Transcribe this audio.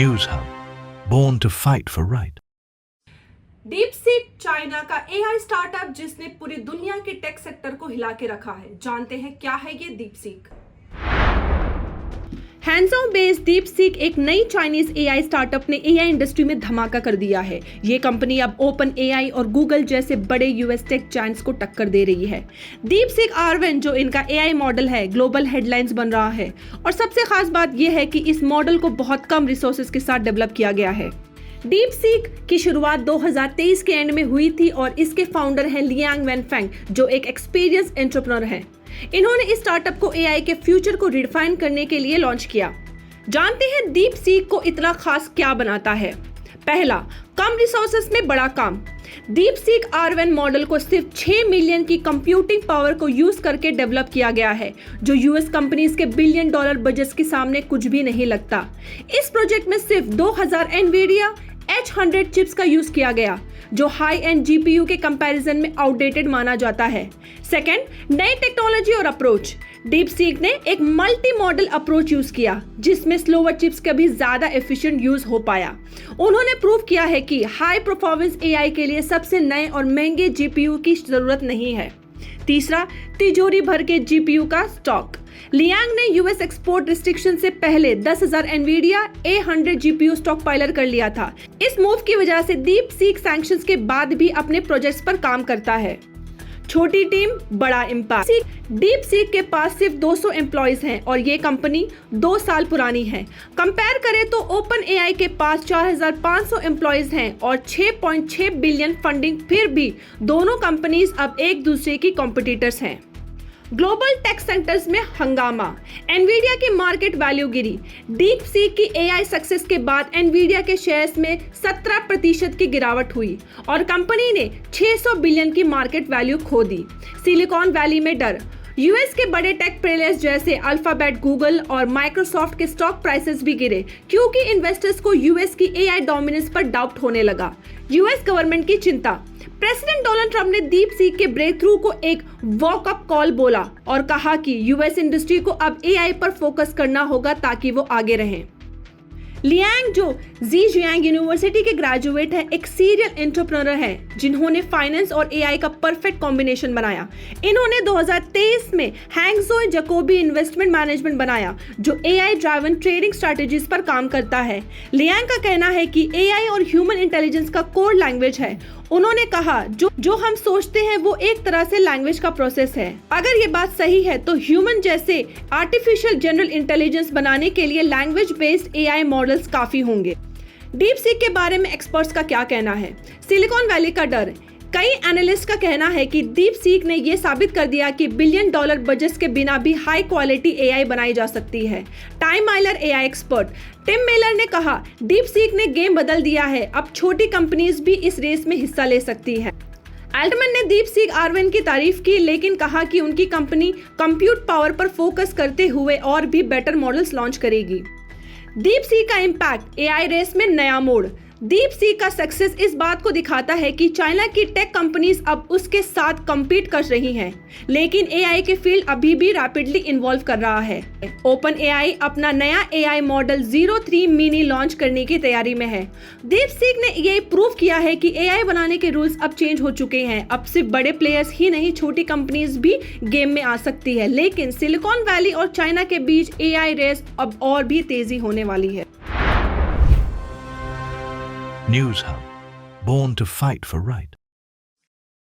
News Hub, born to fight for right. DeepSeek China का AI startup जिसने पूरी दुनिया के टेक सेक्टर को हिला के रखा है। जानते हैं क्या है ये डीपसीक। हैंसों बेस्ड डीपसीक एक नई चाइनीज एआई स्टार्टअप ने एआई इंडस्ट्री में धमाका कर दिया है। ये कंपनी अब ओपन एआई और गूगल जैसे बड़े यूएस टेक जायंट्स को टक्कर दे रही है। डीपसीक R1 जो इनका एआई मॉडल है, ग्लोबल हेडलाइंस बन रहा है और सबसे खास बात यह है कि इस मॉडल को बहुत कम रिसोर्सेज के साथ डेवलप किया गया है। डीपसीक की शुरुआत 2023 के एंड में हुई थी और इसके फाउंडर हैं लियांग वेनफेंग जो एक एक्सपीरियंस एंटरप्रेन्योर हैं। इन्होंने इस स्टार्टअप को एआई के फ्यूचर को रिडिफाइन करने के लिए लॉन्च किया। जानते हैं डीपसीक को इतना खास क्या बनाता है। पहला, कम रिसोर्सेस में बड़ा काम। डीपसीक R1 मॉडल को सिर्फ 6 मिलियन की कंप्यूटिंग पावर को यूज करके डेवलप किया गया है, जो यूएस कंपनीज के $1 बिलियन बजट के सामने कुछ भी नहीं लगता। इस प्रोजेक्ट में सिर्फ 2000 एनवीडिया H100 चिप्स का यूज किया गया, जो हाई एंड जीपीयू के कंपैरिजन में आउटडेटेड माना जाता है। सेकंड, नई टेक्नोलॉजी और अप्रोच। डीपसीक ने एक मल्टी मॉडल अप्रोच यूज किया जिसमें स्लोवर चिप्स का भी ज्यादा एफिशिएंट यूज हो पाया। उन्होंने प्रूव किया है कि हाई परफॉर्मेंस एआई के लिए सबसे नए और महंगे जीपीयू की जरूरत नहीं है। तीसरा, तिजोरी भर के जीपीयू का स्टॉक। लियांग ने यूएस एक्सपोर्ट रिस्ट्रिक्शन से पहले 10,000 एनवीडिया A100 जीपीयू स्टॉक पाइलर कर लिया था। इस मूव की वजह से डीपसीक सैंक्शंस के बाद भी अपने प्रोजेक्ट्स पर काम करता है। छोटी टीम, बड़ा इम्पैक्ट। डीपसीक के पास सिर्फ 200 एम्प्लॉइज हैं और ये कंपनी 2 साल पुरानी है। कंपेयर करें तो ओपन एआई के पास 4,500 एम्प्लॉइज हैं और 6.6 बिलियन फंडिंग, फिर भी दोनों कंपनीज अब एक दूसरे की कॉम्पिटिटर्स हैं। ग्लोबल टेक सेंटर्स में हंगामा। एनवीडिया की मार्केट वैल्यू गिरी। डीपसीक की एआई सक्सेस के बाद एनवीडिया के शेयर्स में 17% की गिरावट हुई और कंपनी ने 600 बिलियन की मार्केट वैल्यू खो दी। सिलिकॉन वैली में डर। यूएस के बड़े टेक प्लेयर्स जैसे अल्फाबेट, गूगल और माइक्रोसॉफ्ट के स्टॉक प्राइसेस भी गिरे क्योंकि इन्वेस्टर्स को यूएस की एआई डोमिनेंस पर डाउट होने लगा। यूएस गवर्नमेंट की चिंता। प्रेसिडेंट डोनाल्ड ट्रंप ने डीपसीक के ब्रेक थ्रू को एक वॉक अप कॉल बोला और कहा कि यूएस इंडस्ट्री को अब एआई पर फोकस करना होगा ताकि वो आगे रहें। लियांग जो ज़ेजियांग यूनिवर्सिटी के ग्रेजुएट है, एक सीरियल एंटरप्रेन्योर है जिन्होंने फाइनेंस और एआई का परफेक्ट कॉम्बिनेशन बनाया। इन्होंने 2023 में हैंगजो जैकोबी इन्वेस्टमेंट मैनेजमेंट बनाया जो एआई ड्राइवन ट्रेडिंग स्ट्रैटेजीज पर काम करता है। लियांग का कहना है कि एआई और ह्यूमन इंटेलिजेंस का कोर लैंग्वेज है। उन्होंने कहा जो हम सोचते हैं वो एक तरह से लैंग्वेज का प्रोसेस है। अगर ये बात सही है तो ह्यूमन जैसे आर्टिफिशियल जनरल इंटेलिजेंस बनाने के लिए लैंग्वेज बेस्ड एआई मॉडल्स काफी होंगे। डीपसीक के बारे में एक्सपर्ट्स का क्या कहना है। सिलिकॉन वैली का डर। कई एनालिस्ट का कहना है कि डीपसीक ने यह साबित कर दिया कि $1 बिलियन बजट के बिना भी हाई क्वालिटी एआई बनाई जा सकती है। टाइम माइलर एआई एक्सपर्ट टिम मिलर ने कहा, डीपसीक ने गेम बदल दिया है, अब छोटी कंपनीज भी इस रेस में हिस्सा ले सकती है। एल्टमैन ने डीपसीक R1 की तारीफ की लेकिन कहा कि उनकी कंपनी कंप्यूट पावर पर फोकस करते हुए और भी बेटर मॉडल्स लॉन्च करेगी। डीपसीक का इम्पैक्ट। एआई रेस में नया मोड़। डीपसीक का सक्सेस इस बात को दिखाता है कि चाइना की टेक कंपनीज अब उसके साथ कम्पीट कर रही हैं, लेकिन एआई के फील्ड अभी भी रैपिडली इन्वॉल्व कर रहा है। ओपन एआई अपना नया एआई मॉडल 03 मिनी लॉन्च करने की तैयारी में है। डीपसीक ने ये प्रूव किया है कि एआई बनाने के रूल्स अब चेंज हो चुके हैं। अब सिर्फ बड़े प्लेयर्स ही नहीं, छोटी कंपनीज भी गेम में आ सकती है, लेकिन सिलिकॉन वैली और चाइना के बीच एआई रेस अब और भी तेजी होने वाली है। News Hub, born to fight for right.